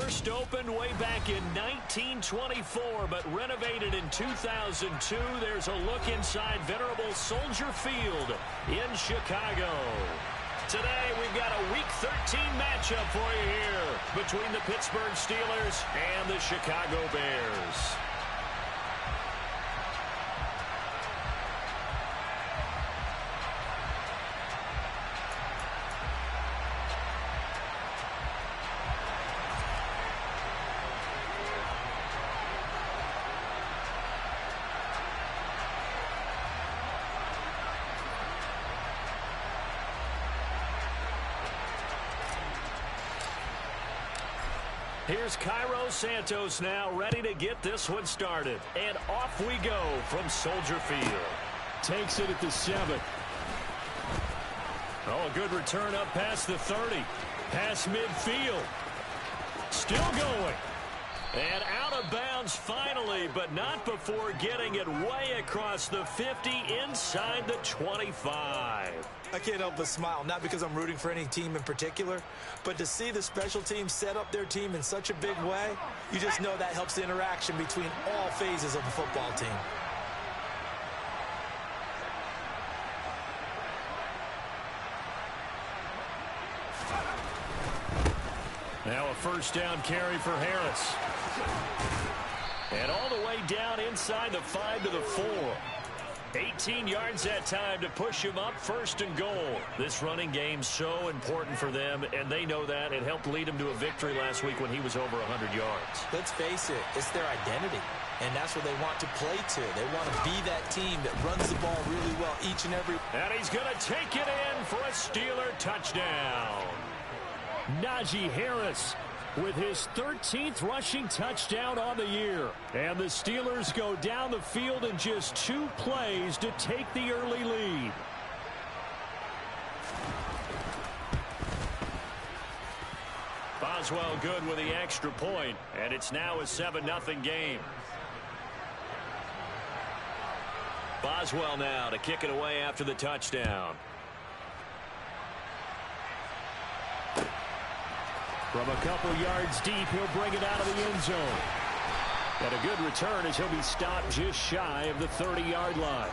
First opened way back in 1924, but renovated in 2002. There's a look inside venerable Soldier Field in Chicago. Today, we've got a Week 13 matchup for you here between the Pittsburgh Steelers and the Chicago Bears. Here's Cairo Santos now, ready to get this one started. And off we go from Soldier Field. Takes it at the 7. Oh, a good return up past the 30. Past midfield. Still going. And out of bounds finally, but not before getting it way across the 50 inside the 25. I can't help but smile, not because I'm rooting for any team in particular, but to see the special teams set up their team in such a big way, you just know that helps the interaction between all phases of the football team. Now a first down carry for Harris. And all the way down inside the 5 to the 4. 18 yards that time to push him up, first and goal. This running game so important for them, and they know that. It helped lead them to a victory last week when he was over 100 yards. Let's face it, it's their identity, and that's what they want to play to. They want to be that team that runs the ball really well each and every. And he's going to take it in for a Steeler touchdown. Najee Harris with his 13th rushing touchdown on the year. And the Steelers go down the field in just 2 plays to take the early lead. Boswell good with the extra point, and it's now a 7-0 game. Boswell now to kick it away after the touchdown. From a couple yards deep, he'll bring it out of the end zone. And a good return as he'll be stopped just shy of the 30-yard line.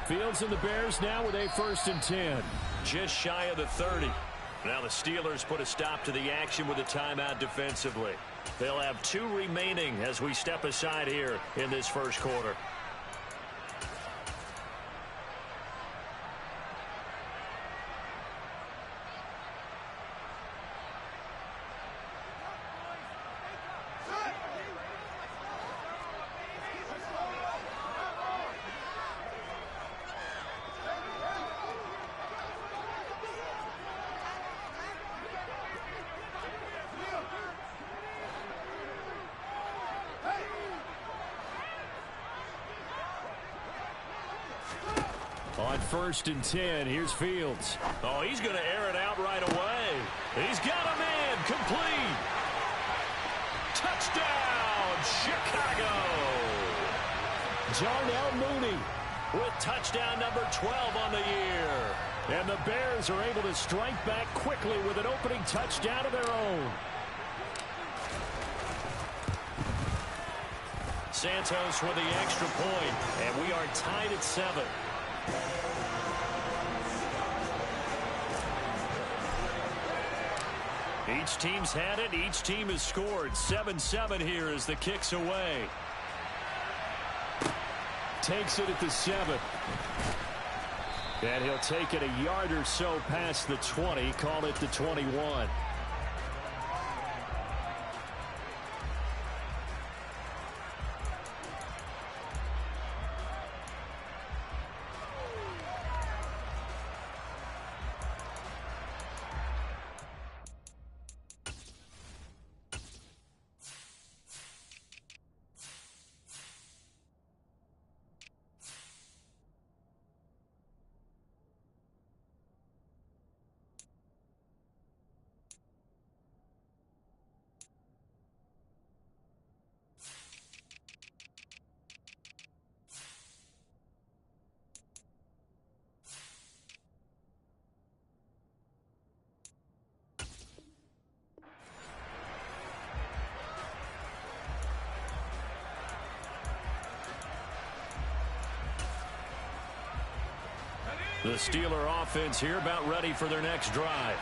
Fields and the Bears now with a 1st and 10. Just shy of the 30. Now the Steelers put a stop to the action with a timeout defensively. They'll have 2 remaining as we step aside here in this first quarter. On 1st and 10, here's Fields. Oh, he's going to air it out right away. He's got a man complete. Touchdown, Chicago. Darnell Mooney with touchdown number 12 on the year. And the Bears are able to strike back quickly with an opening touchdown of their own. Santos with the extra point, and we are tied at 7. Each team's had it. Each team has scored. 7-7 here as the kick's away. Takes it at the 7. And he'll take it a yard or so past the 20. Call it the 21. The Steeler offense here about ready for their next drive.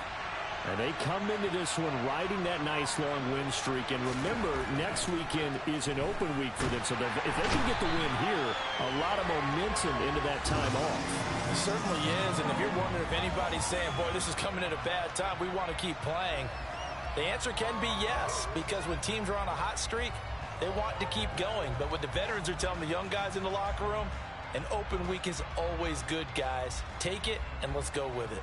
And they come into this one riding that nice long win streak. And remember, next weekend is an open week for them. So if they can get the win here, a lot of momentum into that time off. It certainly is. And if you're wondering if anybody's saying, boy, this is coming at a bad time, we want to keep playing, the answer can be yes. Because when teams are on a hot streak, they want to keep going. But what the veterans are telling the young guys in the locker room, an open week is always good, guys. Take it, and let's go with it.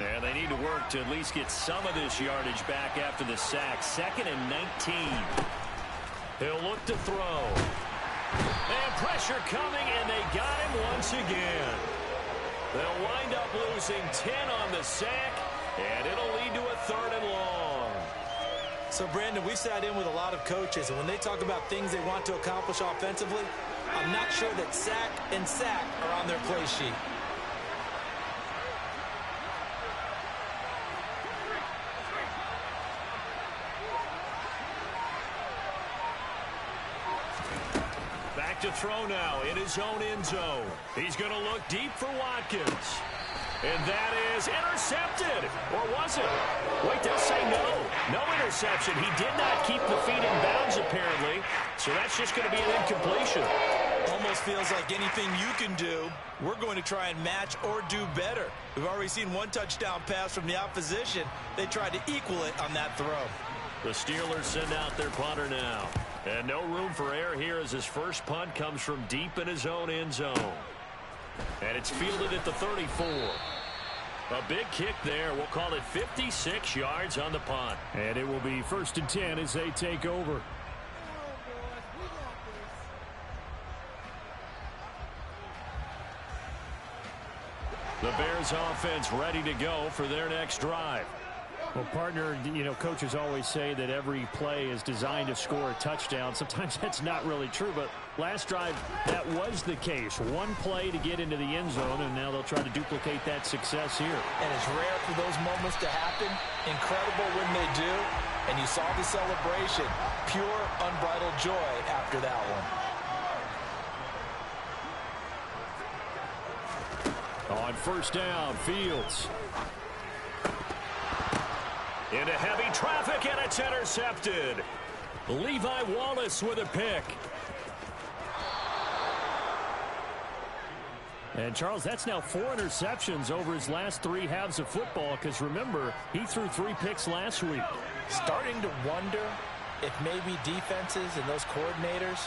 And they need to work to at least get some of this yardage back after the sack. 2nd and 19. He'll look to throw. And pressure coming, and they got him once again. They'll wind up losing 10 on the sack, and it'll lead to a 3rd and long. So, Brandon, we sat in with a lot of coaches, and when they talk about things they want to accomplish offensively, I'm not sure that sack and sack are on their play sheet. To throw now in his own end zone. He's going to look deep for Watkins. And that is intercepted. Or was it? Wait, they'll say no. No interception. He did not keep the feet in bounds, apparently. So that's just going to be an incompletion. Almost feels like anything you can do, we're going to try and match or do better. We've already seen one touchdown pass from the opposition. They tried to equal it on that throw. The Steelers send out their punter now. And no room for error here as his first punt comes from deep in his own end zone. And it's fielded at the 34. A big kick there. We'll call it 56 yards on the punt. And it will be 1st and 10 as they take over. The Bears offense ready to go for their next drive. Well, partner, you know, coaches always say that every play is designed to score a touchdown. Sometimes that's not really true, but last drive, that was the case. One play to get into the end zone, and now they'll try to duplicate that success here. And it's rare for those moments to happen. Incredible when they do. And you saw the celebration. Pure, unbridled joy after that one. On 1st down, Fields. Into heavy traffic, and it's intercepted. Levi Wallace with a pick. And, Charles, that's now 4 interceptions over his last 3 halves of football, because, remember, he threw 3 picks last week. Starting to wonder if maybe defenses and those coordinators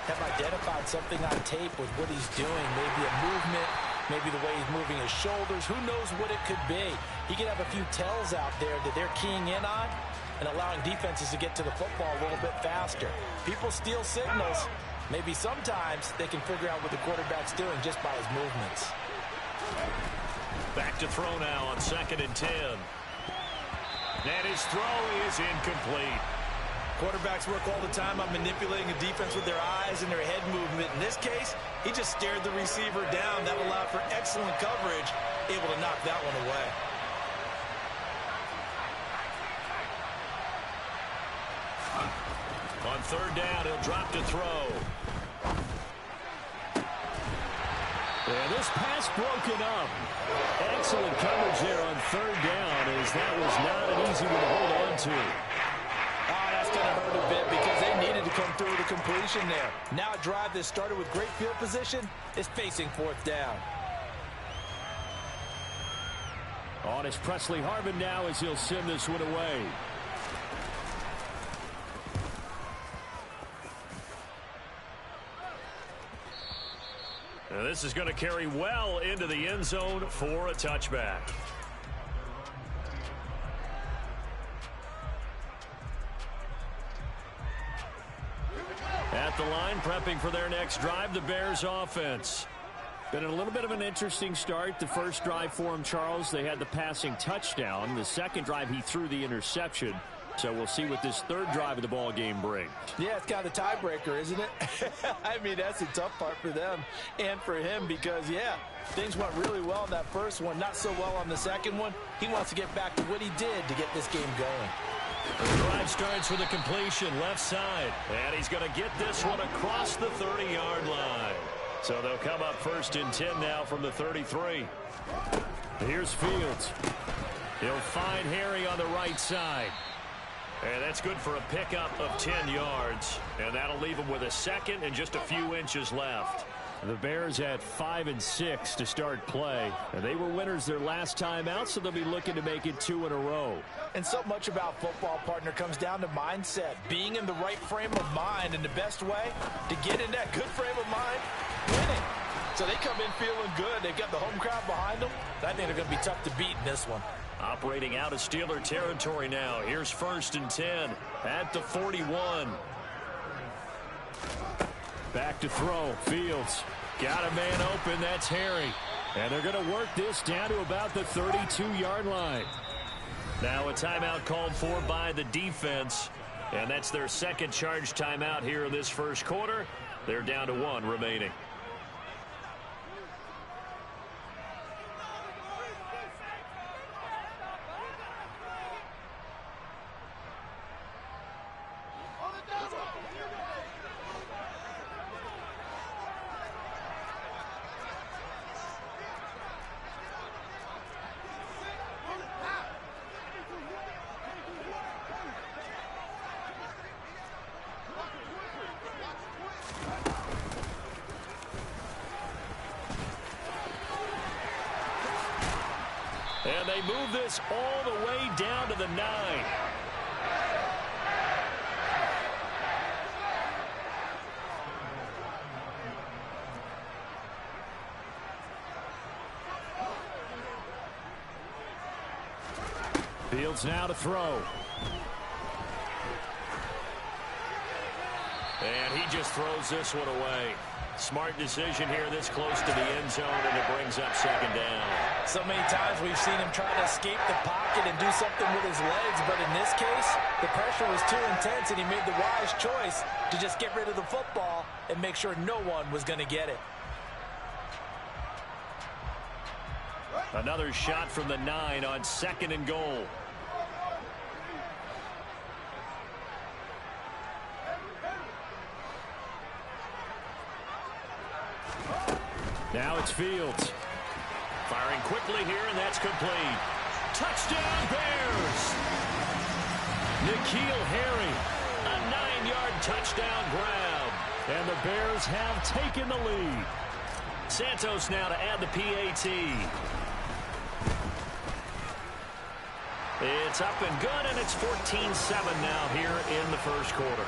have identified something on tape with what he's doing, maybe a movement, maybe the way he's moving his shoulders. Who knows what it could be? He could have a few tells out there that they're keying in on and allowing defenses to get to the football a little bit faster. People steal signals. Maybe sometimes they can figure out what the quarterback's doing just by his movements. Back to throw now on 2nd and 10. And his throw is incomplete. Quarterbacks work all the time on manipulating a defense with their eyes and their head movement. In this case, he just stared the receiver down. That allowed for excellent coverage, able to knock that one away. On 3rd down, he'll drop to throw. And this pass broken up. Excellent coverage there on 3rd down, as that was not an easy one to hold on to. That's going to hurt a bit because they needed to come through with a completion there. Now a drive that started with great field position is facing 4th down. On is Presley Harvin now as he'll send this one away. Now this is going to carry well into the end zone for a touchback. At the line, prepping for their next drive, the Bears offense. Been a little bit of an interesting start. The first drive for him, Charles, they had the passing touchdown. The second drive, he threw the interception. So we'll see what this 3rd drive of the ball game brings. Yeah, it's kind of the tiebreaker, isn't it? I mean, that's the tough part for them and for him because, yeah, things went really well in that first one, not so well on the second one. He wants to get back to what he did to get this game going. The drive starts with a completion left side. And he's going to get this one across the 30-yard line. So they'll come up 1st and 10 now from the 33. Here's Fields. He'll find Harry on the right side. And that's good for a pickup of 10 yards. And that'll leave him with a second and just a few inches left. The Bears at 5 and 6 to start play. And they were winners their last time out, so they'll be looking to make it 2 in a row. And so much about football, partner, comes down to mindset. Being in the right frame of mind, and the best way to get in that good frame of mind, winning. So they come in feeling good. They've got the home crowd behind them. I think they're going to be tough to beat in this one. Operating out of Steeler territory now. Here's 1st and 10 at the 41. Back to throw. Fields got a man open. That's Harry. And they're going to work this down to about the 32-yard line. Now a timeout called for by the defense. And that's their second charge timeout here in this first quarter. They're down to 1 remaining. And they move this all the way down to the 9. Fields now to throw. And he just throws this one away. Smart decision here this close to the end zone, and it brings up 2nd down. So many times we've seen him try to escape the pocket and do something with his legs, but in this case, the pressure was too intense, and he made the wise choice to just get rid of the football and make sure no one was going to get it. Another shot from the 9 on 2nd and goal. Now it's Fields. Firing quickly here, and that's complete. Touchdown, Bears! N'Keal Harry. A 9-yard touchdown grab. And the Bears have taken the lead. Santos now to add the PAT. It's up and good, and it's 14-7 now here in the first quarter.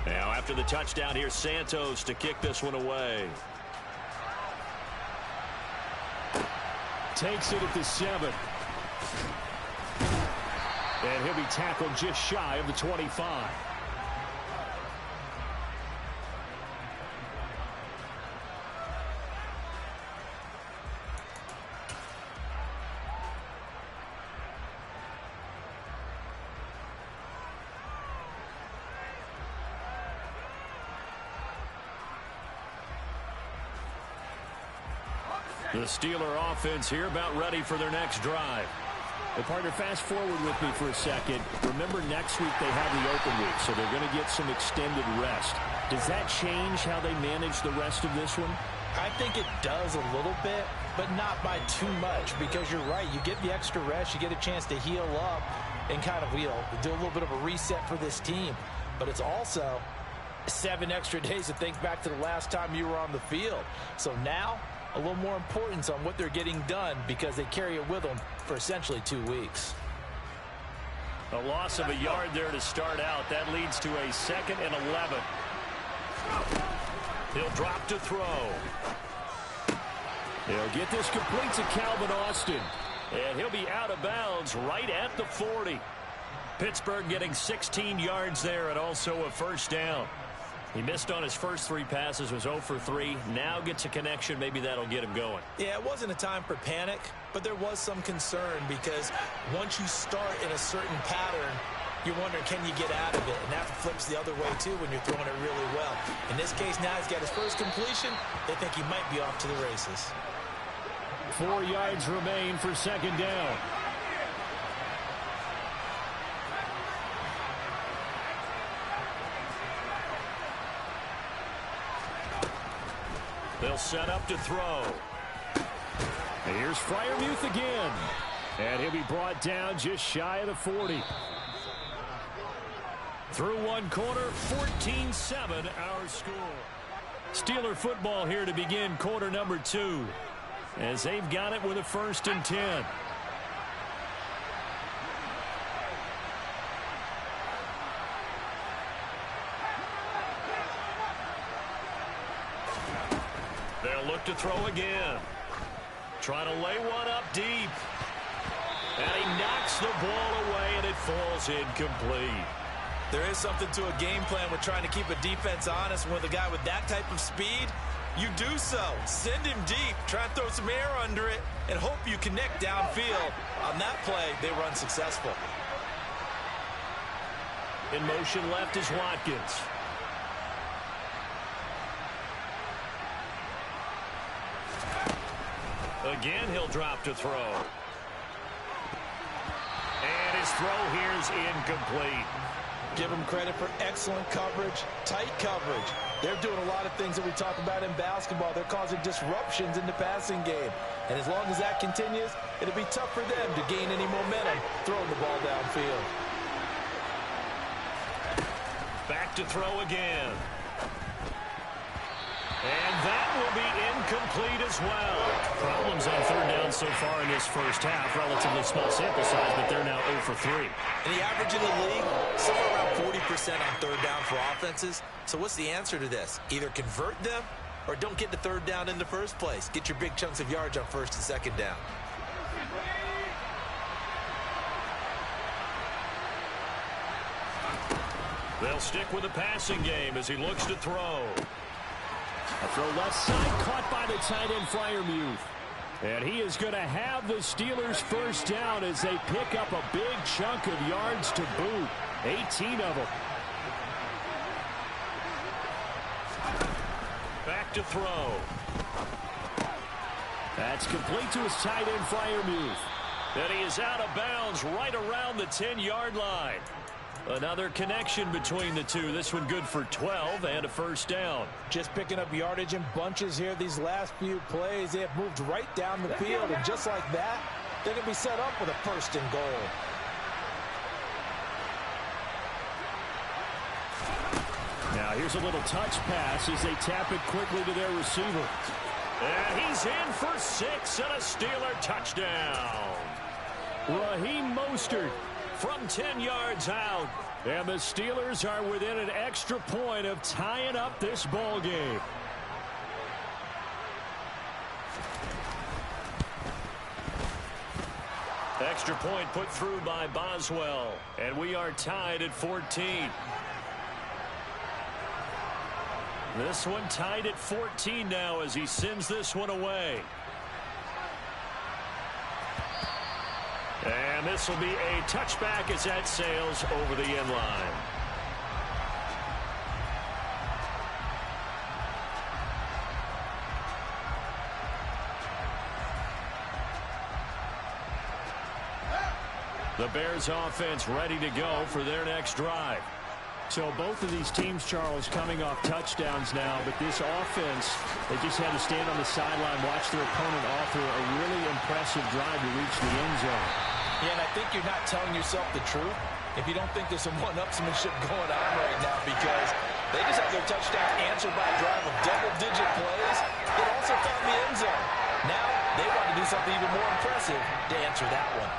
Now after the touchdown, here's Santos to kick this one away. Takes it at the 7. And he'll be tackled just shy of the 25. The Steeler offense here about ready for their next drive. Hey, partner, fast forward with me for a second. Remember, next week they have the open week, so they're going to get some extended rest. Does that change how they manage the rest of this one? I think it does a little bit, but not by too much, because you're right. You get the extra rest. You get a chance to heal up and kind of do a little bit of a reset for this team. But it's also 7 extra days to think back to the last time you were on the field. So now, a little more importance on what they're getting done, because they carry it with them for essentially 2 weeks. A loss of a yard there to start out. That leads to a 2nd and 11. He'll drop to throw. He'll get this complete to Calvin Austin. And he'll be out of bounds right at the 40. Pittsburgh getting 16 yards there and also a first down. He missed on his first 3 passes, was 0 for 3. Now gets a connection. Maybe that'll get him going. Yeah, it wasn't a time for panic, but there was some concern because once you start in a certain pattern, you're wondering, can you get out of it? And that flips the other way, too, when you're throwing it really well. In this case, now he's got his first completion. They think he might be off to the races. 4 yards remain for second down. They'll set up to throw. Here's Freiermuth again. And he'll be brought down just shy of the 40. Through one quarter, 14-7 our score. Steeler football here to begin quarter number 2. As they've got it with a 1st and 10. They'll look to throw again. Trying to lay one up deep. And he knocks the ball away, and it falls incomplete. There is something to a game plan with trying to keep a defense honest. With a guy with that type of speed, you do so. Send him deep. Try and throw some air under it and hope you connect downfield. On that play, they run successful. In motion left is Watkins. Again, he'll drop to throw. And his throw here is incomplete. Give them credit for excellent coverage, tight coverage. They're doing a lot of things that we talk about in basketball. They're causing disruptions in the passing game. And as long as that continues, it'll be tough for them to gain any momentum throwing the ball downfield. Back to throw again. And that will be incomplete as well. Problems on third down so far in this first half. Relatively small sample size, but they're now 0 for 3. And the average in the league, somewhere around 40% on third down for offenses. So what's the answer to this? Either convert them or don't get the third down in the first place. Get your big chunks of yards on first and second down. They'll stick with the passing game as he looks to throw. A throw left side, caught by the tight end Freiermuth. And he is going to have the Steelers first down as they pick up a big chunk of yards to boot. 18 of them. Back to throw. That's complete to his tight end Freiermuth. And he is out of bounds right around the 10-yard line. Another connection between the two. This one good for 12 and a first down. Just picking up yardage in bunches here these last few plays. They have moved right down the field, and just like that, they're going to be set up with a first and goal. Now here's a little touch pass as they tap it quickly to their receiver. And he's in for 6 and a Steeler touchdown. Raheem Mostert from 10 yards out. And the Steelers are within an extra point of tying up this ball game. Extra point put through by Boswell. And we are tied at 14. This one tied at 14 now as he sends this one away. And this will be a touchback as that sails over the end line. The Bears offense ready to go for their next drive. So both of these teams, Charles, coming off touchdowns now, but this offense, they just had to stand on the sideline, watch their opponent offer a really impressive drive to reach the end zone. Yeah, and I think you're not telling yourself the truth if you don't think there's some one-upsmanship going on right now, because they just had their touchdown answered by a drive of double-digit plays that also found the end zone. Now they want to do something even more impressive to answer that one.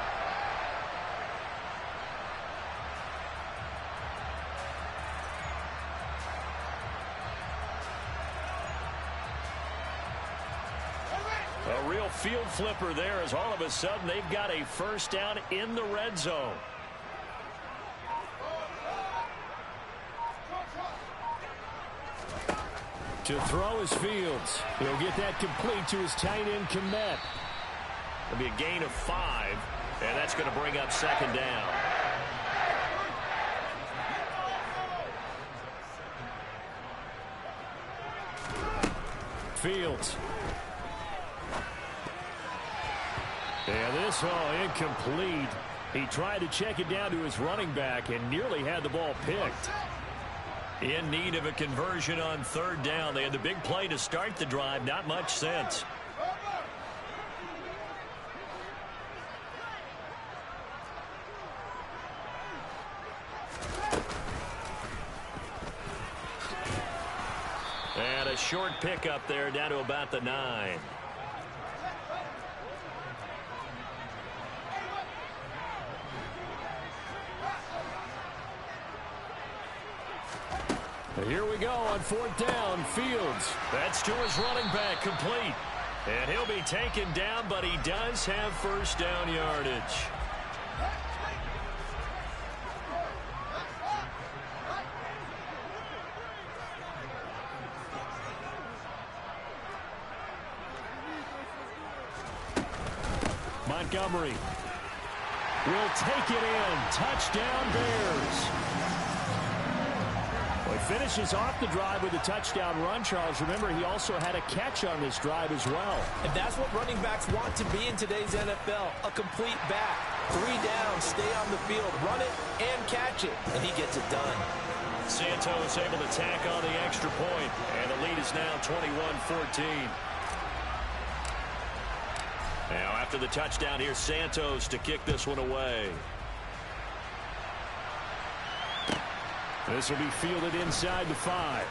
A real field flipper there as all of a sudden they've got a first down in the red zone. To throw is Fields. He'll get that complete to his tight end, Kmet. It'll be a gain of 5, and that's going to bring up second down. Fields. And this, incomplete. He tried to check it down to his running back and nearly had the ball picked. In need of a conversion on third down. They had the big play to start the drive. Not much sense. And a short pickup there down to about the 9. Here we go on fourth down. Fields. That's to his running back, complete. And he'll be taken down, but he does have first down yardage. Montgomery will take it in. Touchdown, Bears. Well, he finishes off the drive with a touchdown run, Charles. Remember, he also had a catch on this drive as well. And that's what running backs want to be in today's NFL, a complete back. 3 downs, stay on the field, run it, and catch it. And he gets it done. Santos able to tack on the extra point, and the lead is now 21-14. Now, after the touchdown, here's Santos to kick this one away. This will be fielded inside the 5.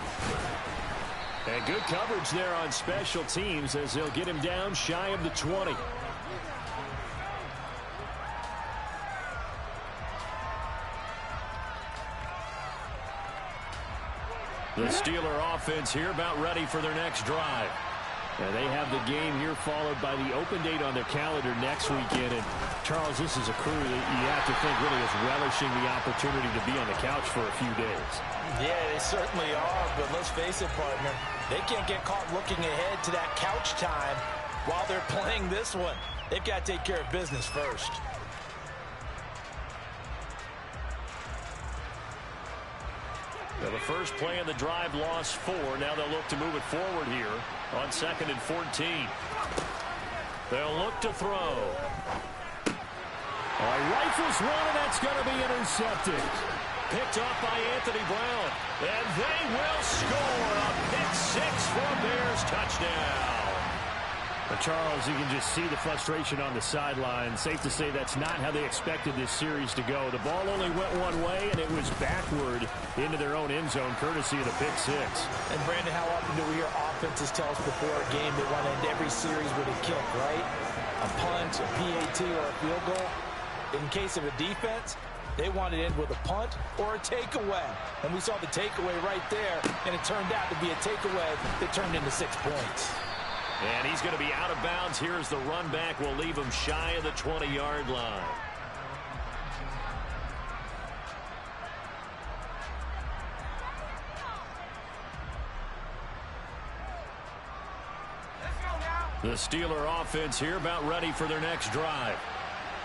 And good coverage there on special teams as they'll get him down shy of the 20. The Steeler offense here about ready for their next drive. And they have the game here followed by the open date on their calendar next weekend. And, Charles, this is a crew that you have to think really is relishing the opportunity to be on the couch for a few days. Yeah, they certainly are. But let's face it, partner, they can't get caught looking ahead to that couch time while they're playing this one. They've got to take care of business first. Now the first play of the drive lost 4. Now they'll look to move it forward here on 2nd and 14. They'll look to throw. Rifles one, and that's going to be intercepted. Picked up by Anthony Brown. And they will score a pick 6 for a Bears touchdown. But Charles, you can just see the frustration on the sideline. Safe to say that's not how they expected this series to go. The ball only went one way, and it was backward into their own end zone, courtesy of the pick 6. And, Brandon, how often do we hear offenses tell us before a game they want to end every series with a kick, right? A punt, a PAT, or a field goal. In case of a defense, they want to end with a punt or a takeaway. And we saw the takeaway right there, and it turned out to be a takeaway that turned into 6 points. And he's going to be out of bounds. Here's the run back. Will leave him shy of the 20-yard line. The Steeler offense here about ready for their next drive.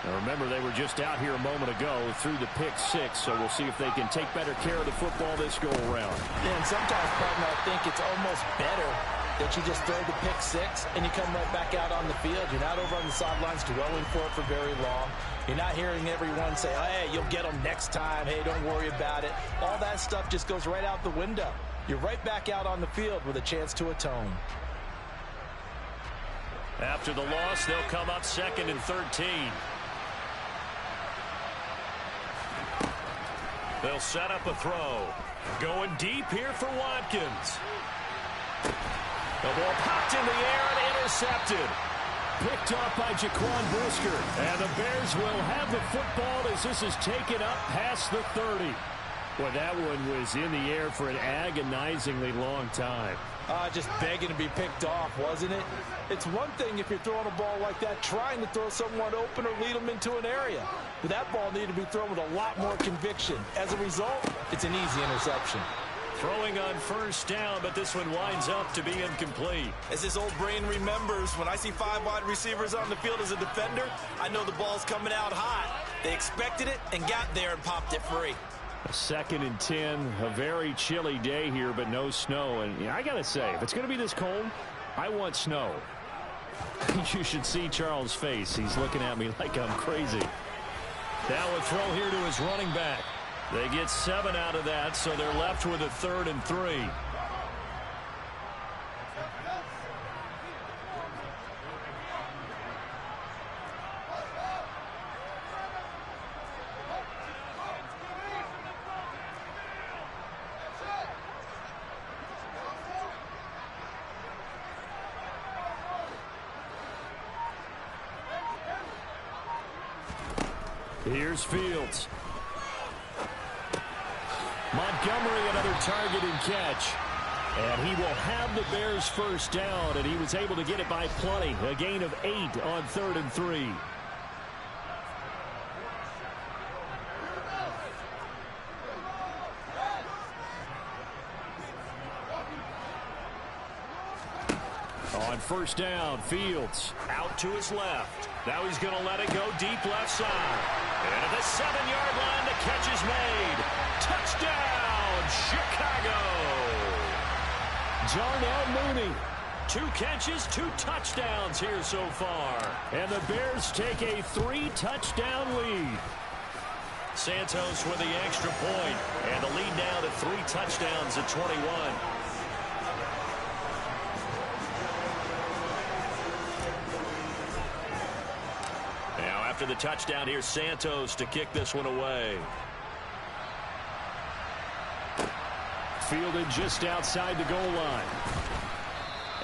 Now remember, they were just out here a moment ago through the pick 6, so we'll see if they can take better care of the football this go around. Yeah, and sometimes, partner, I think it's almost better that you just throw the pick 6 and you come right back out on the field. You're not over on the sidelines dwelling for it for very long. You're not hearing everyone say, oh, hey, you'll get them next time. Hey, don't worry about it. All that stuff just goes right out the window. You're right back out on the field with a chance to atone. After the loss, they'll come up 2nd and 13. They'll set up a throw. Going deep here for Watkins. The ball popped in the air and intercepted. Picked off by Jaquan Brisker. And the Bears will have the football as this is taken up past the 30. Boy, that one was in the air for an agonizingly long time. Just begging to be picked off, wasn't it? It's one thing if you're throwing a ball like that, trying to throw someone open or lead them into an area. But that ball needed to be thrown with a lot more conviction. As a result, it's an easy interception. Throwing on first down, but this one winds up to be incomplete. As his old brain remembers, when I see 5 wide receivers on the field as a defender, I know the ball's coming out hot. They expected it and got there and popped it free. A 2nd and 10, a very chilly day here, but no snow. And I got to say, if it's going to be this cold, I want snow. You should see Charles' face. He's looking at me like I'm crazy. Now a throw here to his running back. They get 7 out of that, so they're left with a 3rd and 3. Here's Fields. Montgomery, another target and catch. And he will have the Bears first down, and he was able to get it by plenty. A gain of 8 on 3rd and 3. On first down, Fields out to his left. Now he's going to let it go deep left side. And at the 7-yard line, the catch is made. Touchdown, Chicago. Darnell Mooney. 2 catches, 2 touchdowns here so far. And the Bears take a 3-touchdown lead. Santos with the extra point. And the lead now to 3 touchdowns at 21. After the touchdown, here's Santos to kick this one away. Fielded just outside the goal line.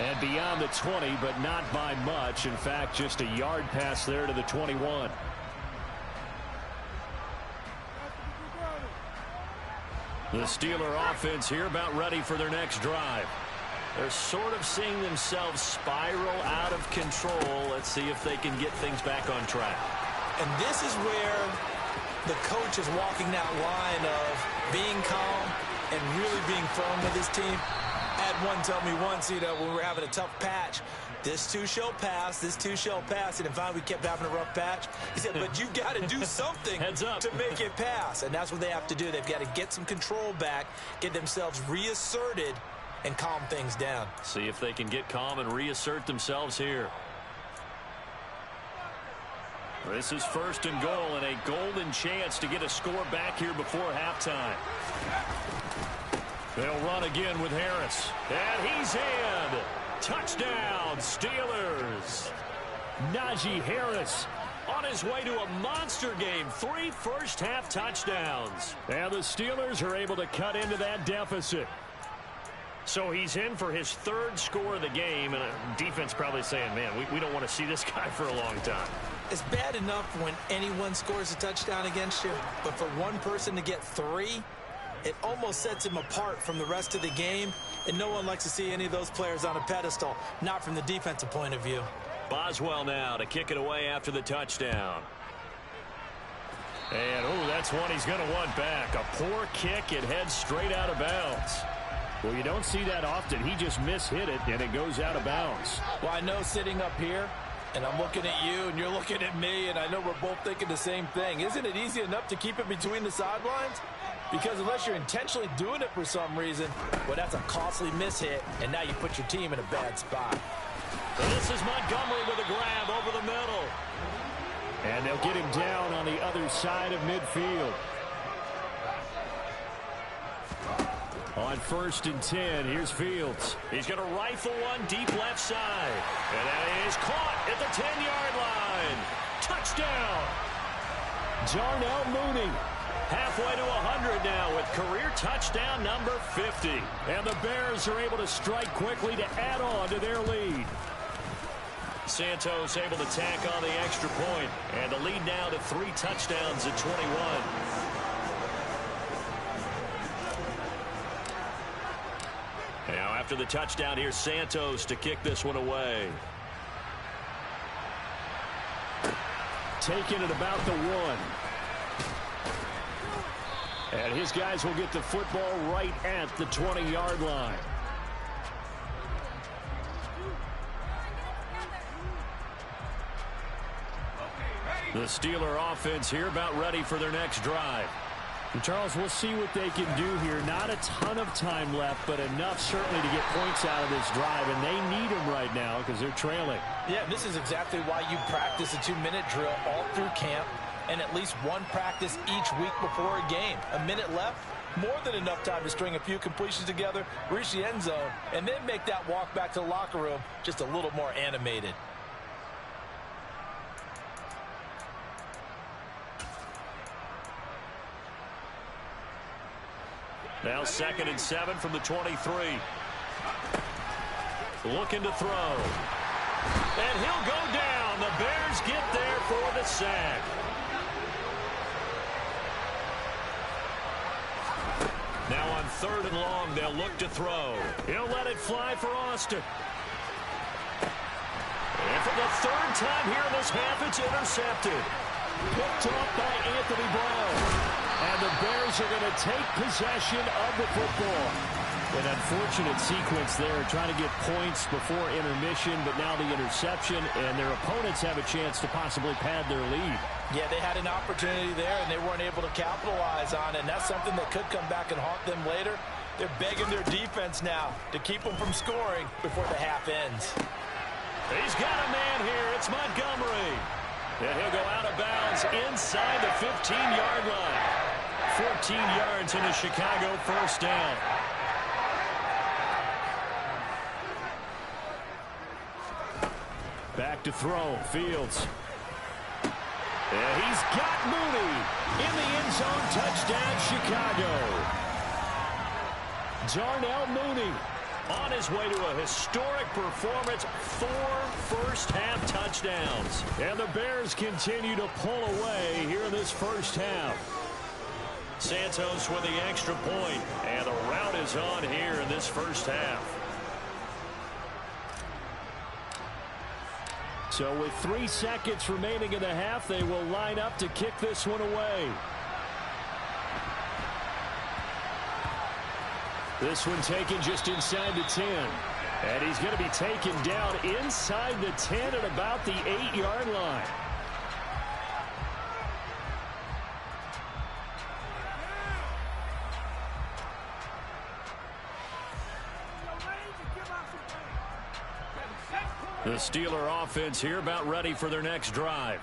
And beyond the 20, but not by much. In fact, just a yard pass there to the 21. The Steeler offense here about ready for their next drive. They're sort of seeing themselves spiral out of control. Let's see if they can get things back on track. And this is where the coach is walking that line of being calm and really being firm with his team. I had one tell me once, when we were having a tough patch, this too shall pass, this too shall pass. And finally we kept having a rough patch. He said, but you got to do something Heads up. to make it pass. And that's what they have to do. They've got to get some control back, get themselves reasserted, and calm things down. See if they can get calm and reassert themselves here. This is 1st and goal and a golden chance to get a score back here before halftime. They'll run again with Harris. And he's in. Touchdown, Steelers. Najee Harris on his way to a monster game. 3 first-half touchdowns. And the Steelers are able to cut into that deficit. So he's in for his 3rd score of the game. And defense probably saying, man, we don't want to see this guy for a long time. It's bad enough when anyone scores a touchdown against you, but for one person to get 3, it almost sets him apart from the rest of the game, and no one likes to see any of those players on a pedestal, not from the defensive point of view. Boswell now to kick it away after the touchdown. And, that's one he's going to want back. A poor kick. It heads straight out of bounds. Well, you don't see that often. He just mishit it, and it goes out of bounds. Well, I know sitting up here, and I'm looking at you, and you're looking at me, and I know we're both thinking the same thing. Isn't it easy enough to keep it between the sidelines? Because unless you're intentionally doing it for some reason, well, that's a costly mishit, and now you put your team in a bad spot. And this is Montgomery with a grab over the middle. And they'll get him down on the other side of midfield. On 1st and 10, here's Fields. He's going to rifle one deep left side. And that is caught at the 10-yard line. Touchdown. Darnell Mooney. Halfway to 100 now with career touchdown number 50. And the Bears are able to strike quickly to add on to their lead. Santos able to tack on the extra point. And the lead now to 3 touchdowns at 21. Now after the touchdown. Here's Santos to kick this one away. Taking it about the 1. And his guys will get the football right at the 20-yard line. The Steeler offense here about ready for their next drive. And Charles, we'll see what they can do here. Not a ton of time left, but enough certainly to get points out of this drive, and they need them right now because they're trailing. Yeah, this is exactly why you practice a 2-minute drill all through camp and at least one practice each week before a game. A minute left, more than enough time to string a few completions together, reach the end zone, and then make that walk back to the locker room just a little more animated. Now 2nd and 7 from the 23. Looking to throw. And he'll go down. The Bears get there for the sack. Now on 3rd and long, they'll look to throw. He'll let it fly for Austin. And for the 3rd time here in this half, it's intercepted. Picked off by Anthony Brown. And the Bears are going to take possession of the football. An unfortunate sequence there, trying to get points before intermission, but now the interception, and their opponents have a chance to possibly pad their lead. Yeah, they had an opportunity there, and they weren't able to capitalize on it, and that's something that could come back and haunt them later. They're begging their defense now to keep them from scoring before the half ends. He's got a man here. It's Montgomery. And he'll go out of bounds inside the 15-yard line. 14 yards in a Chicago first down. Back to throw. Fields. And he's got Mooney in the end zone. Touchdown, Chicago. Darnell Mooney on his way to a historic performance. 4 first-half touchdowns. And the Bears continue to pull away here in this first half. Santos with the extra point, and the route is on here in this first half. So with 3 seconds remaining in the half, they will line up to kick this one away. This one taken just inside the 10. And he's going to be taken down inside the 10 at about the 8-yard line. The Steeler offense here about ready for their next drive.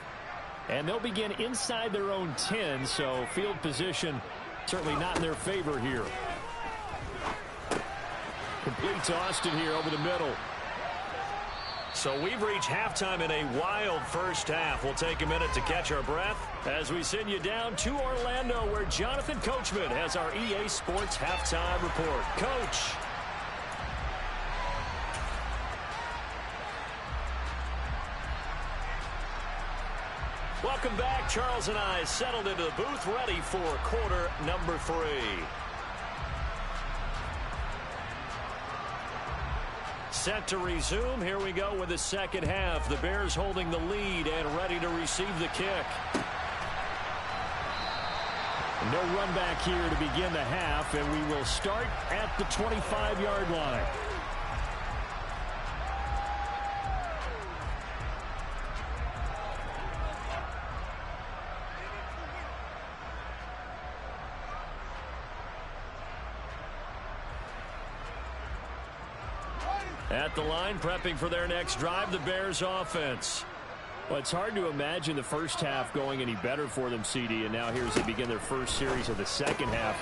And they'll begin inside their own 10, so field position certainly not in their favor here. Complete to Austin here over the middle. So we've reached halftime in a wild first half. We'll take a minute to catch our breath as we send you down to Orlando, where Jonathan Coachman has our EA Sports halftime report. Coach. Welcome back. Charles and I settled into the booth, ready for quarter number 3. Set to resume. Here we go with the second half. The Bears holding the lead and ready to receive the kick. No run back here to begin the half, and we will start at the 25-yard line. At the line, prepping for their next drive, the Bears offense. Well, it's hard to imagine the first half going any better for them, CD, and now here as they begin their first series of the second half.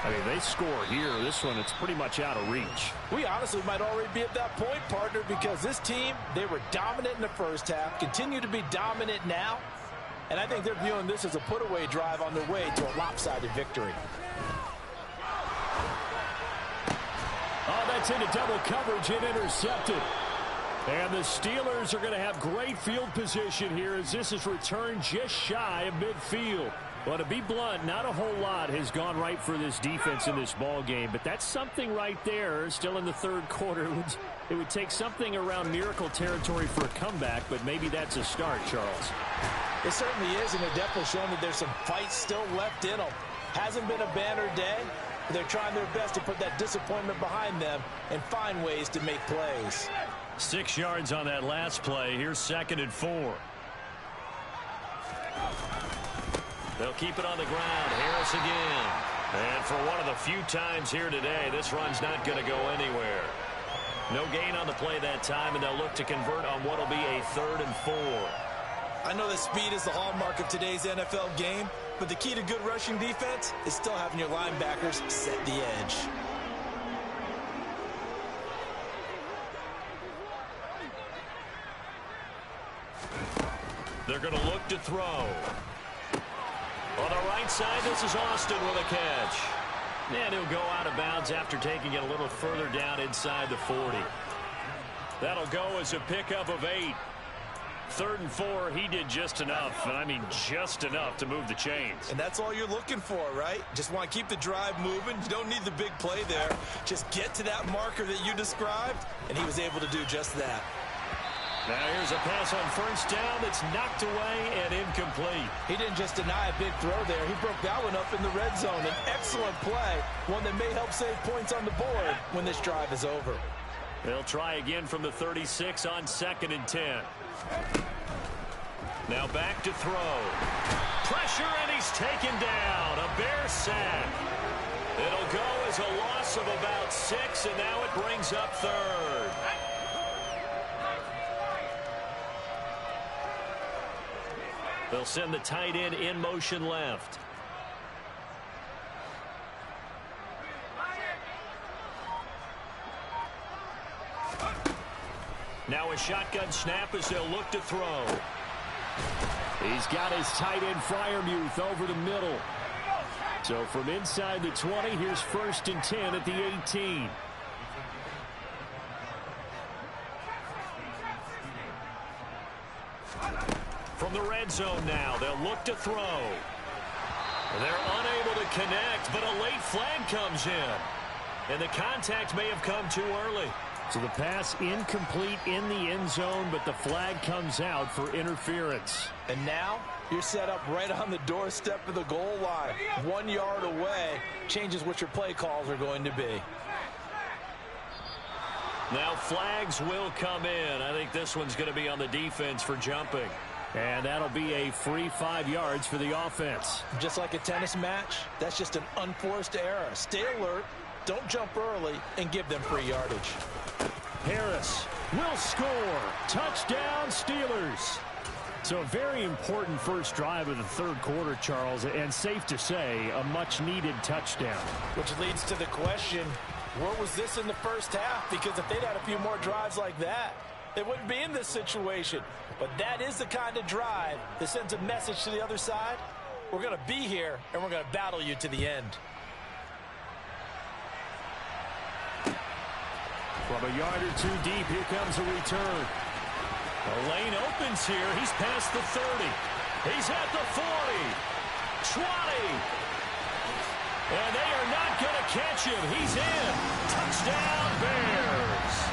I mean, they score here. This one, it's pretty much out of reach. We honestly might already be at that point, partner, because this team, they were dominant in the first half, continue to be dominant now, and I think they're viewing this as a put-away drive on their way to a lopsided victory. Oh, that's into double coverage and intercepted. And the Steelers are going to have great field position here as this is returned just shy of midfield. Well, to be blunt, not a whole lot has gone right for this defense in this ball game, but that's something right there. Still in the third quarter, it would take something around miracle territory for a comeback, but maybe that's a start, Charles. It certainly is, and they're definitely showing that there's some fight still left in them. Hasn't been a banner day, but they're trying their best to put that disappointment behind them and find ways to make plays. 6 yards on that last play. Here's 2nd and 4. They'll keep it on the ground. Harris again. And for one of the few times here today, this run's not going to go anywhere. No gain on the play that time, and they'll look to convert on what will be a 3rd and 4. I know that speed is the hallmark of today's NFL game, but the key to good rushing defense is still having your linebackers set the edge. They're going to look to throw. On the right side, this is Austin with a catch. And he'll go out of bounds after taking it a little further down inside the 40. That'll go as a pickup of 8. 3rd and 4, he did just enough, and I mean just enough to move the chains. And that's all you're looking for, right? Just want to keep the drive moving. You don't need the big play there. Just get to that marker that you described, and he was able to do just that. Now here's a pass on 1st down that's knocked away and incomplete. He didn't just deny a big throw there. He broke that one up in the red zone. An excellent play, one that may help save points on the board when this drive is over. They'll try again from the 36 on 2nd and 10. Now back to throw. Pressure, and he's taken down. A Bear sack. It'll go as a loss of about 6, and now it brings up 3rd. They'll send the tight end in motion left. Now a shotgun snap as they'll look to throw. He's got his tight end Freiermuth over the middle. So from inside the 20, here's 1st and 10 at the 18. From the red zone now, they'll look to throw. They're unable to connect, but a late flag comes in. And the contact may have come too early. So the pass incomplete in the end zone, but the flag comes out for interference. And now you're set up right on the doorstep of the goal line. 1 yard away changes what your play calls are going to be. Now flags will come in. I think this one's going to be on the defense for jumping. And that'll be a free 5 yards for the offense. Just like a tennis match, that's just an unforced error. Stay alert, don't jump early, and give them free yardage. Harris will score. Touchdown, Steelers. So a very important first drive of the third quarter, Charles, and safe to say, a much-needed touchdown. Which leads to the question, where was this in the first half? Because if they'd had a few more drives like that, they wouldn't be in this situation. But that is the kind of drive that sends a message to the other side. We're going to be here, and we're going to battle you to the end. From a yard or two deep, here comes a return. The lane opens here. He's past the 30. He's at the 40. 20. And they are not going to catch him. He's in. Touchdown, Bears.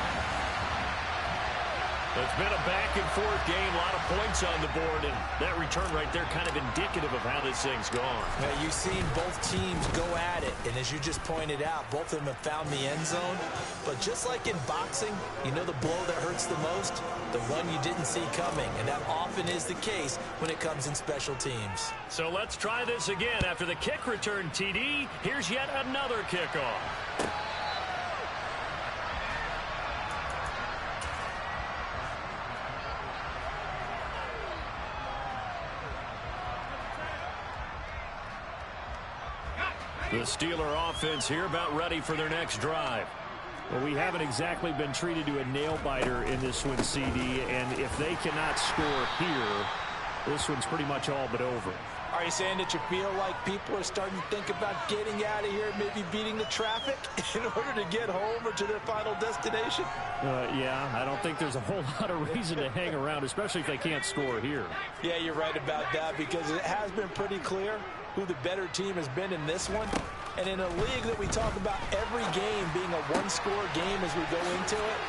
It's been a back-and-forth game, a lot of points on the board, and that return right there kind of indicative of how this thing's gone. Now, you've seen both teams go at it, and as you just pointed out, both of them have found the end zone. But just like in boxing, you know the blow that hurts the most? The one you didn't see coming, and that often is the case when it comes in special teams. So let's try this again. After the kick return, TD, here's yet another kickoff. The Steeler offense here about ready for their next drive. Well, we haven't exactly been treated to a nail-biter in this one, CD, and if they cannot score here, this one's pretty much all but over. Are you saying that you feel like people are starting to think about getting out of here, maybe beating the traffic in order to get home or to their final destination? Yeah, I don't think there's a whole lot of reason to hang around, especially if they can't score here. Yeah, you're right about that, because it has been pretty clear who the better team has been in this one. And in a league that we talk about every game being a one-score game as we go into it,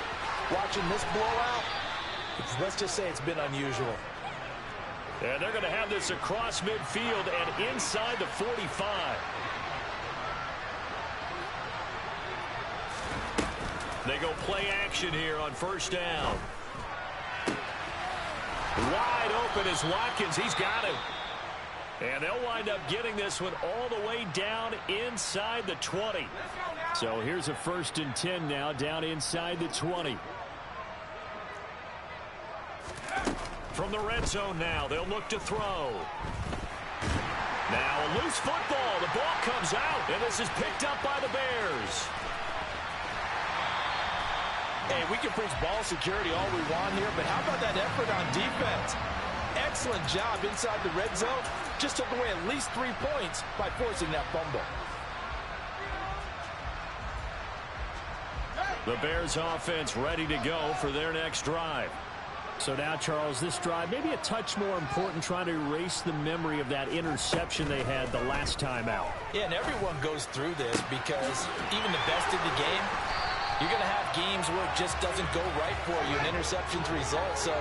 watching this blowout, let's just say it's been unusual. And they're going to have this across midfield and inside the 45. They go play action here on first down. Wide open is Watkins. He's got him. And they'll wind up getting this one all the way down inside the 20. So here's a 1st and 10 now, down inside the 20. From the red zone now, they'll look to throw. Now a loose football. The ball comes out, and this is picked up by the Bears. Hey, we can preach ball security all we want here, but how about that effort on defense? Excellent job inside the red zone. Just took away at least 3 points by forcing that fumble. The Bears offense ready to go for their next drive. So now, Charles, this drive maybe a touch more important, trying to erase the memory of that interception they had the last time out. Yeah, and everyone goes through this because even the best in the game, you're going to have games where it just doesn't go right for you, and interceptions result. So,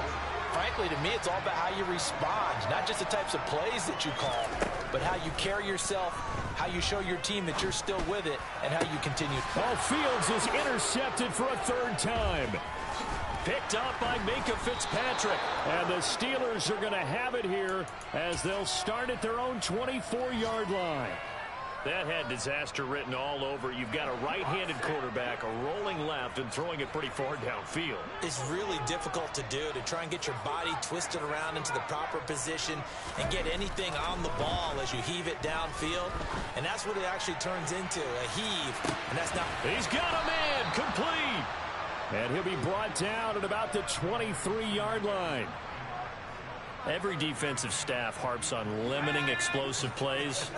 frankly, to me, it's all about how you respond, not just the types of plays that you call, but how you carry yourself, how you show your team that you're still with it, and how you continue. Oh, Fields is intercepted for a 3rd time. Picked up by Minkah Fitzpatrick. And the Steelers are going to have it here as they'll start at their own 24-yard line. That had disaster written all over. You've got a right-handed quarterback, a rolling left, and throwing it pretty far downfield. It's really difficult to do, to try and get your body twisted around into the proper position and get anything on the ball as you heave it downfield. And that's what it actually turns into, a heave. And that's not... He's got a man, complete. And he'll be brought down at about the 23-yard line. Every defensive staff harps on limiting explosive plays.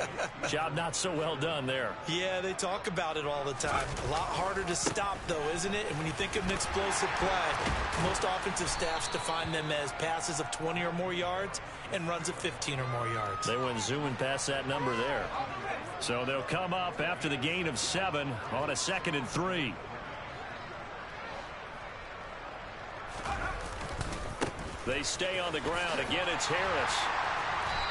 Job not so well done there. Yeah, they talk about it all the time. A lot harder to stop, though, isn't it? And when you think of an explosive play, most offensive staffs define them as passes of 20 or more yards and runs of 15 or more yards. They went zooming past that number there. So they'll come up after the gain of 7 on a 2nd and 3. They stay on the ground. Again, it's Harris.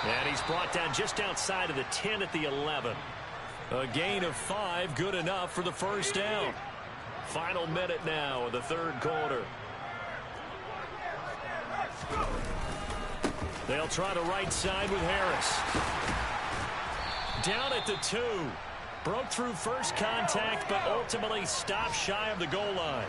And he's brought down just outside of the 10 at the 11. A gain of 5, good enough for the 1st down. Final minute now of the 3rd quarter. They'll try the right side with Harris. Down at the 2. Broke through first contact, but ultimately stopped shy of the goal line.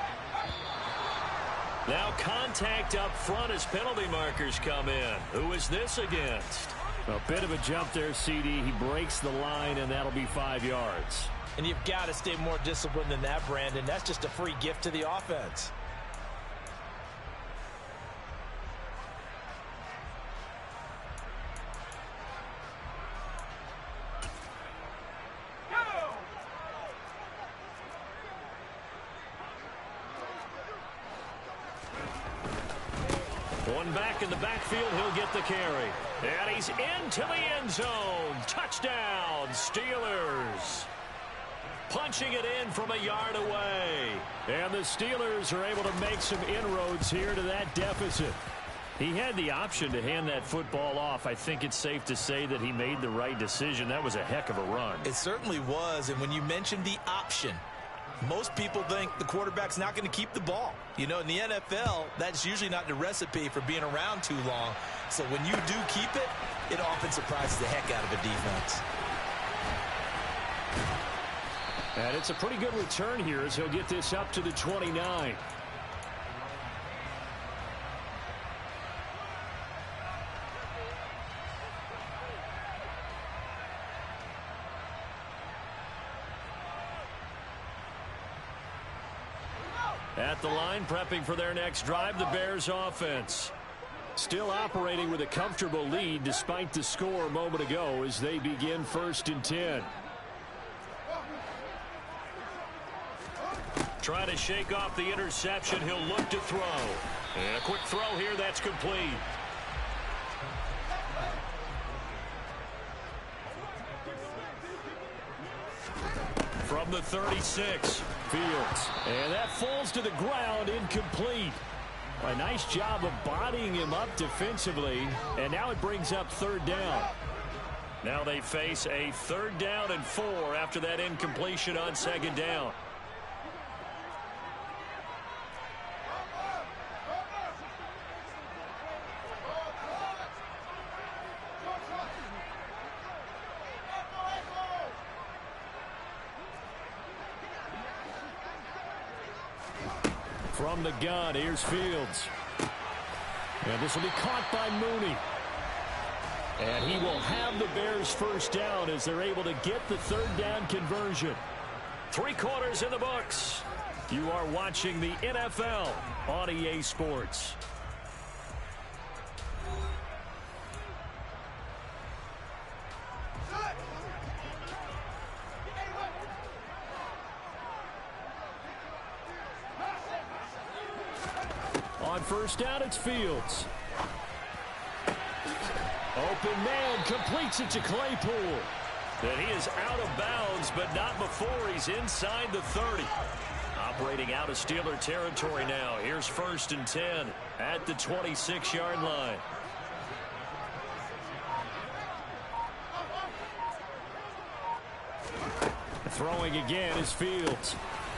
Now contact up front as penalty markers come in. Who is this against? A bit of a jump there, CD. He breaks the line, and that'll be 5 yards. And you've got to stay more disciplined than that, Brandon. That's just a free gift to the offense. One back in the backfield, he'll get the carry. And he's into the end zone. Touchdown, Steelers. Punching it in from a yard away. And the Steelers are able to make some inroads here to that deficit. He had the option to hand that football off. I think it's safe to say that he made the right decision. That was a heck of a run. It certainly was. And when you mentioned the option, most people think the quarterback's not going to keep the ball. You know, in the NFL, that's usually not the recipe for being around too long. So when you do keep it, it often surprises the heck out of a defense. And it's a pretty good return here as he'll get this up to the 29. At the line, prepping for their next drive, the Bears offense. Still operating with a comfortable lead despite the score a moment ago as they begin 1st and 10. Trying to shake off the interception. He'll look to throw. And a quick throw here, that's complete. from the 36. Fields. And that falls to the ground, incomplete. A nice job of bodying him up defensively. And now it brings up third down. Now they face a 3rd down and 4 after that incompletion on 2nd down. From the gun, here's Fields. And this will be caught by Mooney. And he will have the Bears first down as they're able to get the 3rd down conversion. 3 quarters in the books. You are watching the NFL on EA Sports. On first down, it's Fields. Open man, completes it to Claypool. And he is out of bounds, but not before he's inside the 30. Operating out of Steeler territory now. Here's 1st and 10 at the 26-yard line. Throwing again is Fields.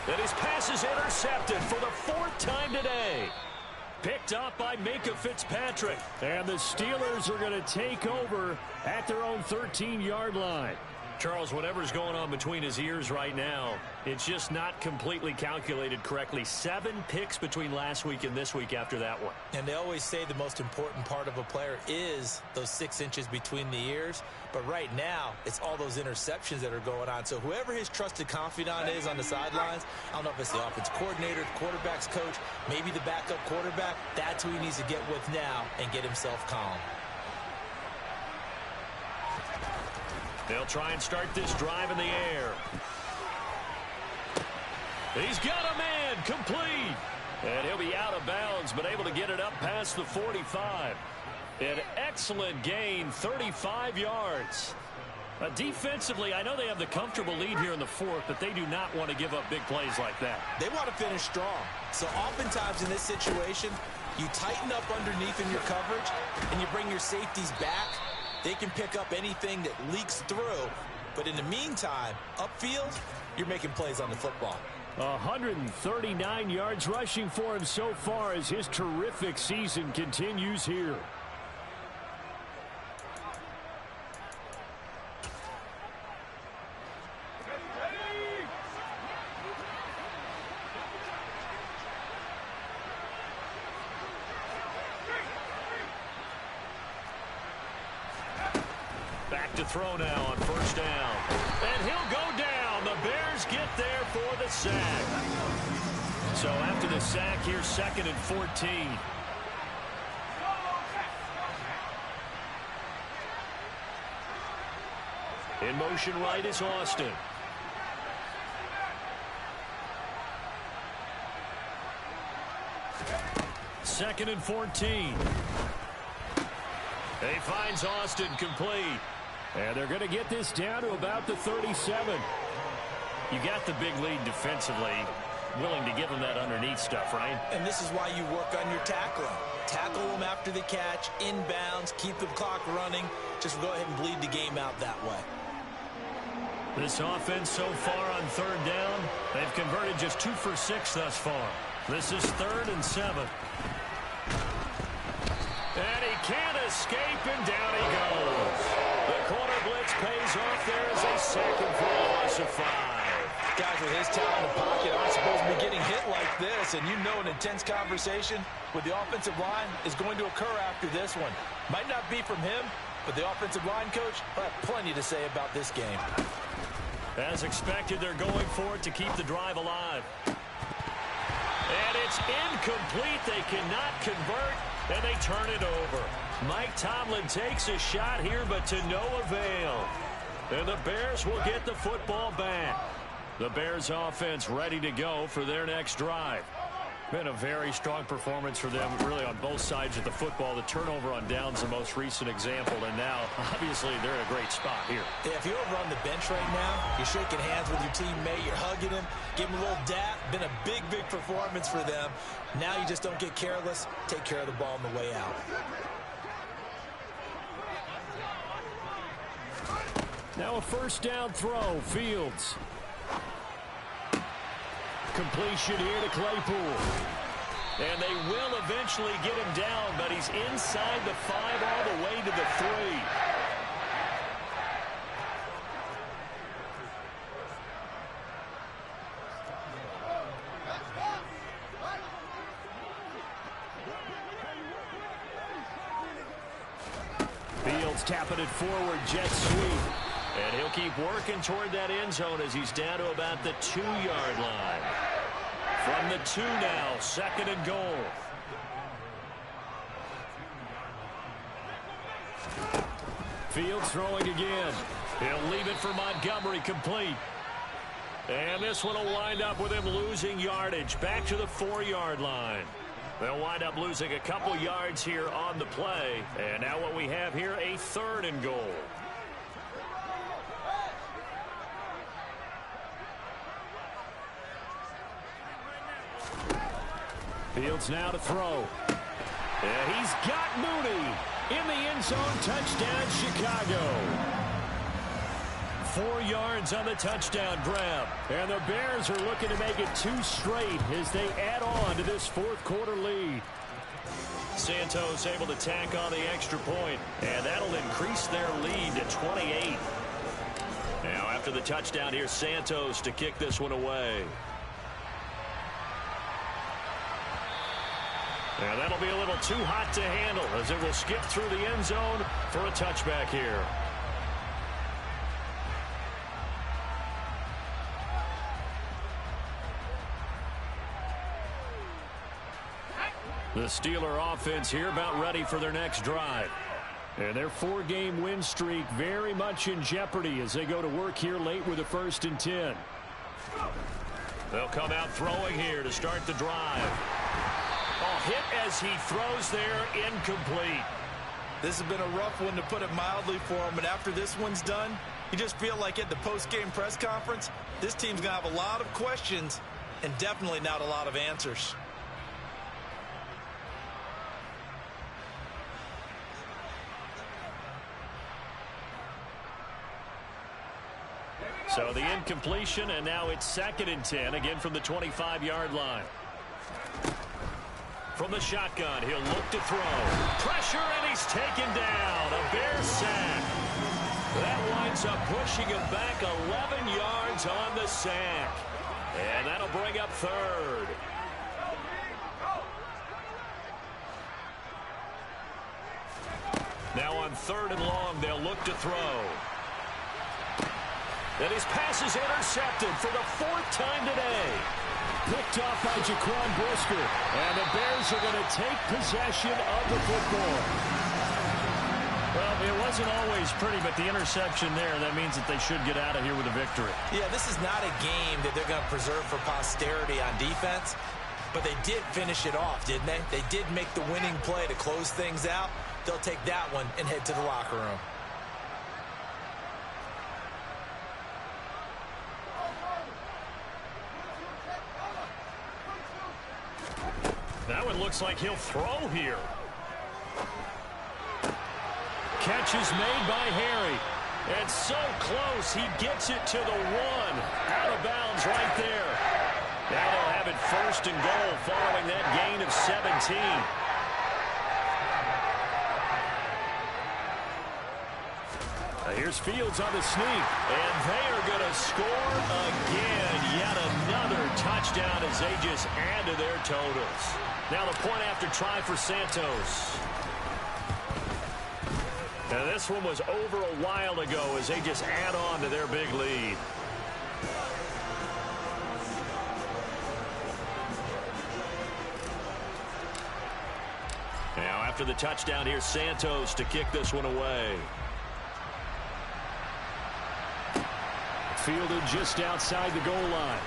And his pass is intercepted for the 4th time today. Picked up by Minkah Fitzpatrick. And the Steelers are going to take over at their own 13-yard line. Charles, whatever's going on between his ears right now, it's just not completely calculated correctly. 7 picks between last week and this week after that one. And they always say the most important part of a player is those 6 inches between the ears. But right now, it's all those interceptions that are going on. So whoever his trusted confidant is on the sidelines, I don't know if it's the offense coordinator, the quarterback's coach, maybe the backup quarterback, that's who he needs to get with now and get himself calm. They'll try and start this drive in the air. He's got a man, complete. And he'll be out of bounds, but able to get it up past the 45. An excellent gain, 35 yards. Defensively, I know they have the comfortable lead here in the 4th, but they do not want to give up big plays like that. They want to finish strong. So oftentimes in this situation, you tighten up underneath in your coverage, and you bring your safeties back. They can pick up anything that leaks through. But in the meantime, upfield, you're making plays on the football. 139 yards rushing for him so far as his terrific season continues here. To throw now on 1st down. And he'll go down. The Bears get there for the sack. So after the sack, here's 2nd and 14. In motion right is Austin. Second and 14. He finds Austin complete. And they're going to get this down to about the 37. You got the big lead defensively. Willing to give them that underneath stuff, right? And this is why you work on your tackling. Tackle them after the catch, inbounds, keep the clock running. Just go ahead and bleed the game out that way. This offense so far on 3rd down, they've converted just 2 for 6 thus far. This is 3rd and 7. And he can't escape, and down he goes. The corner blitz pays off there as a second for a loss of 5. Guys with his talent in the pocket aren't supposed to be getting hit like this, and you know an intense conversation with the offensive line is going to occur after this one. Might not be from him, but the offensive line coach will have plenty to say about this game. As expected, they're going for it to keep the drive alive. And it's incomplete. They cannot convert, and they turn it over. Mike Tomlin takes a shot here, but to no avail. And the Bears will get the football back. The Bears offense ready to go for their next drive. Been a very strong performance for them, really, on both sides of the football. The turnover on downs, the most recent example, and now, obviously, they're in a great spot here. Yeah, if you're over on the bench right now, you're shaking hands with your teammate, you're hugging him, give him a little dap. Been a big, big performance for them. Now you just don't get careless. Take care of the ball on the way out. Now a first down throw, Fields. Completion here to Claypool. And they will eventually get him down, but he's inside the 5 all the way to the 3. Fields tapping it forward, jet sweep. And he'll keep working toward that end zone as he's down to about the 2-yard line. From the 2 now, 2nd and goal. Fields throwing again. He'll leave it for Montgomery, complete. And this one will wind up with him losing yardage back to the 4-yard line. They'll wind up losing a couple yards here on the play. And now what we have here, a 3rd and goal. Fields now to throw. And he's got Mooney in the end zone. Touchdown, Chicago. 4 yards on the touchdown grab. And the Bears are looking to make it 2 straight as they add on to this 4th quarter lead. Santos able to tack on the extra point, and that'll increase their lead to 28. Now after the touchdown, here's Santos to kick this one away. And that'll be a little too hot to handle as it will skip through the end zone for a touchback here. The Steeler offense here about ready for their next drive. And their 4-game win streak very much in jeopardy as they go to work here late with a 1st and 10. They'll come out throwing here to start the drive. Hit as he throws there, incomplete. This has been a rough one, to put it mildly, for him. And after this one's done, you just feel like at the post-game press conference, this team's going to have a lot of questions and definitely not a lot of answers. So the incompletion, and now it's 2nd and 10, again from the 25-yard line. From the shotgun, he'll look to throw. Pressure, and he's taken down. A Bear sack. That winds up pushing him back 11 yards on the sack. And that'll bring up 3rd. Now on 3rd and long, they'll look to throw. And his pass is intercepted for the 4th time today. Picked off by Jaquan Brisker. And the Bears are going to take possession of the football. Well, it wasn't always pretty, but the interception there, that means that they should get out of here with a victory. Yeah, this is not a game that they're going to preserve for posterity on defense, but they did finish it off, didn't they? They did make the winning play to close things out. They'll take that one and head to the locker room. Now it looks like he'll throw here. Catch is made by Harry. And so close, he gets it to the 1. Out of bounds right there. Now they'll have it 1st and goal following that gain of 17. Here's Fields on the sneak. And they are going to score again. Yet another touchdown as they just add to their totals. Now the point after try for Santos. And this one was over a while ago as they just add on to their big lead. Now after the touchdown, here's Santos to kick this one away. Fielded just outside the goal line.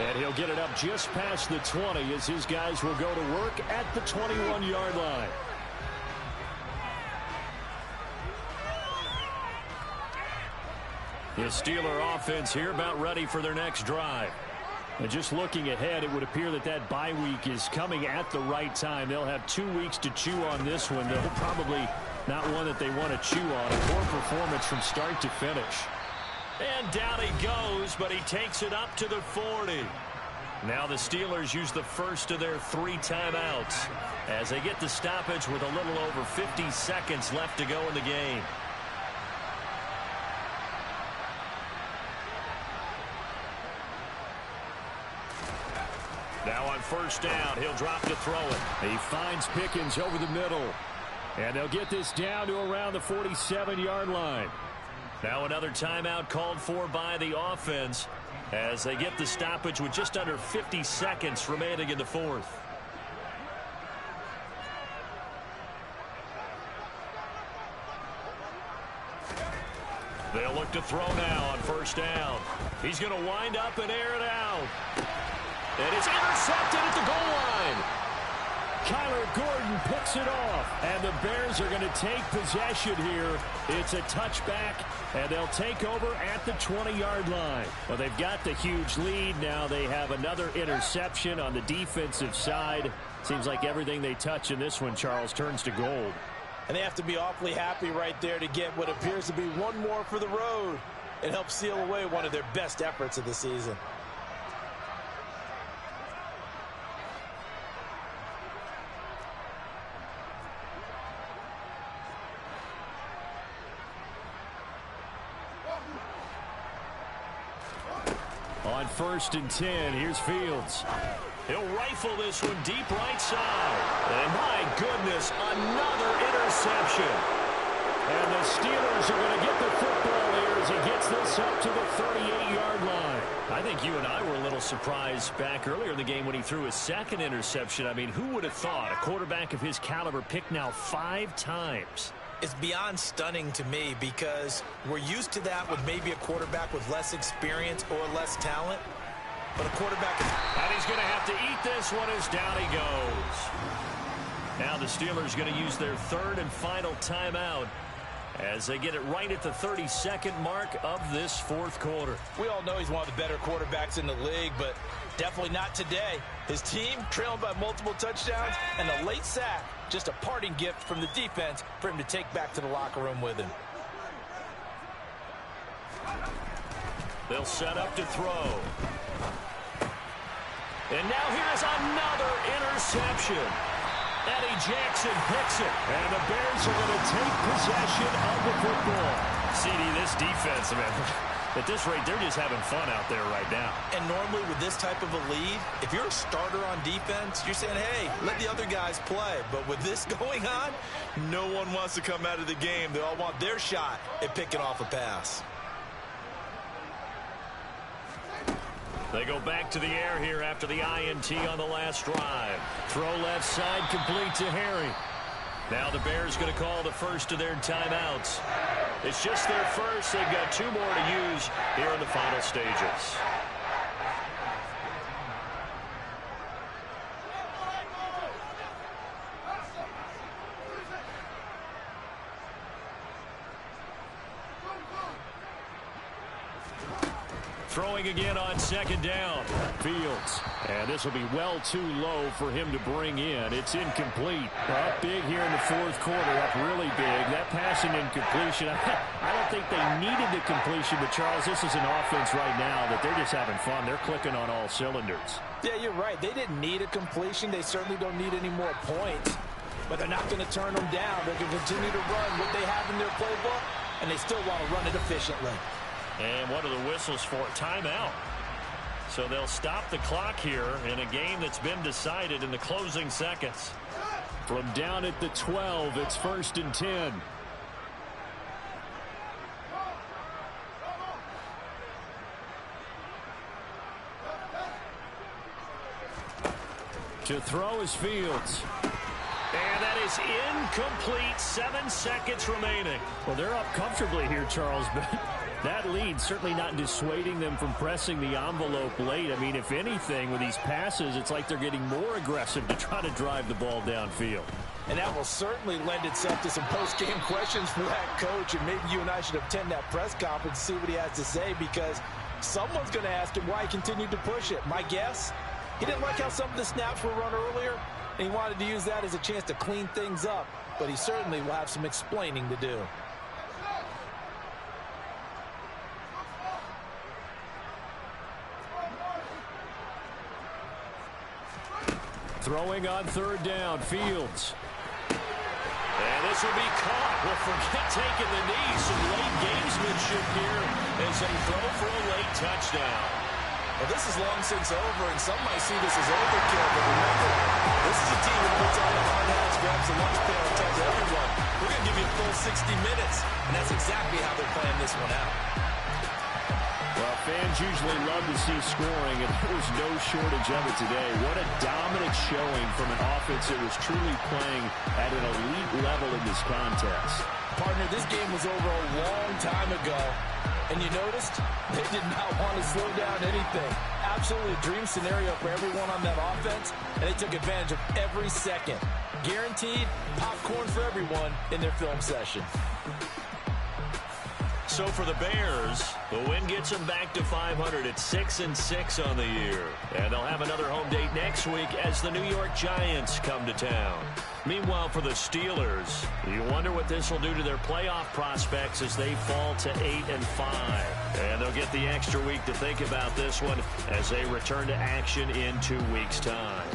And he'll get it up just past the 20 as his guys will go to work at the 21-yard line. The Steeler offense here about ready for their next drive. And just looking ahead, it would appear that that bye week is coming at the right time. They'll have 2 weeks to chew on this one. They'll probably not one that they want to chew on. A poor performance from start to finish. And down he goes, but he takes it up to the 40. Now the Steelers use the first of their 3 timeouts as they get the stoppage with a little over 50 seconds left to go in the game. Now on first down, he'll drop to throw it. He finds Pickens over the middle. And they'll get this down to around the 47-yard line. Now another timeout called for by the offense as they get the stoppage with just under 50 seconds remaining in the fourth. They'll look to throw now on first down. He's going to wind up and air it out. And it's intercepted at the goal line. Kyler Gordon picks it off. And the Bears are going to take possession here. It's a touchback, and they'll take over at the 20-yard line. Well, they've got the huge lead. Now they have another interception on the defensive side. Seems like everything they touch in this one, Charles, turns to gold. And they have to be awfully happy right there to get what appears to be one more for the road. It helps seal away one of their best efforts of the season. On first and 10, here's Fields. He'll rifle this one deep right side. And my goodness, another interception. And the Steelers are going to get the football here as he gets this up to the 38-yard line. I think you and I were a little surprised back earlier in the game when he threw his second interception. I mean, who would have thought a quarterback of his caliber picked now 5 times? It's beyond stunning to me because we're used to that with maybe a quarterback with less experience or less talent. But a quarterback is... And he's going to have to eat this one as down he goes. Now the Steelers going to use their 3rd and final timeout as they get it right at the 32nd mark of this 4th quarter. We all know he's one of the better quarterbacks in the league, but definitely not today. His team trailing by multiple touchdowns and a late sack. Just a parting gift from the defense for him to take back to the locker room with him. They'll set up to throw. And now here's another interception. Eddie Jackson picks it. And the Bears are going to take possession of the football. CD, this defense, man, at this rate, they're just having fun out there right now. And normally with this type of a lead, if you're a starter on defense, you're saying, hey, let the other guys play. But with this going on, no one wants to come out of the game. They all want their shot at picking off a pass. They go back to the air here after the INT on the last drive. Throw left side, complete to Harry. Now the Bears going to call the first of their timeouts. It's just their first. They've got 2 more to use here in the final stages. Throwing again on 2nd down. Fields. And this will be well too low for him to bring in. It's incomplete. Up big here in the 4th quarter. Up really big. That passing incompletion. I don't think they needed the completion, but Charles, this is an offense right now that they're just having fun. They're clicking on all cylinders. Yeah, you're right. They didn't need a completion. They certainly don't need any more points. But they're not going to turn them down. They're going to continue to run what they have in their playbook, and they still want to run it efficiently. And what are the whistles for? Timeout. So they'll stop the clock here in a game that's been decided in the closing seconds. From down at the 12, it's 1st and 10. To throw is Fields. And that is incomplete. 7 seconds remaining. Well, they're up comfortably here, Charles, but That lead certainly not dissuading them from pressing the envelope late. I mean, if anything, with these passes, it's like they're getting more aggressive to try to drive the ball downfield. And that will certainly lend itself to some post-game questions for that coach. And maybe you and I should attend that press conference and see what he has to say, because someone's going to ask him why he continued to push it. My guess, he didn't like how some of the snaps were run earlier, and he wanted to use that as a chance to clean things up. But he certainly will have some explaining to do. Throwing on third down, Fields. And this will be caught. Well, forget taking the knee. Some late gamesmanship here as they throw for a late touchdown. Well, this is long since over, and some might see this as overkill. But remember, this is a team that puts on the hard hats, grabs the lunch pail, and tells everyone, we're going to give you a full 60 minutes. And that's exactly how they're playing this one out. Well, fans usually love to see scoring, and there's no shortage of it today. What a dominant showing from an offense that was truly playing at an elite level in this contest. Partner, this game was over a long time ago, and you noticed they did not want to slow down anything. Absolutely a dream scenario for everyone on that offense, and they took advantage of every second. Guaranteed popcorn for everyone in their film session. So for the Bears, the win gets them back to 500 at 6-6 on the year. And they'll have another home date next week as the New York Giants come to town. Meanwhile, for the Steelers, you wonder what this will do to their playoff prospects as they fall to 8-5. And they'll get the extra week to think about this one as they return to action in 2 weeks' time.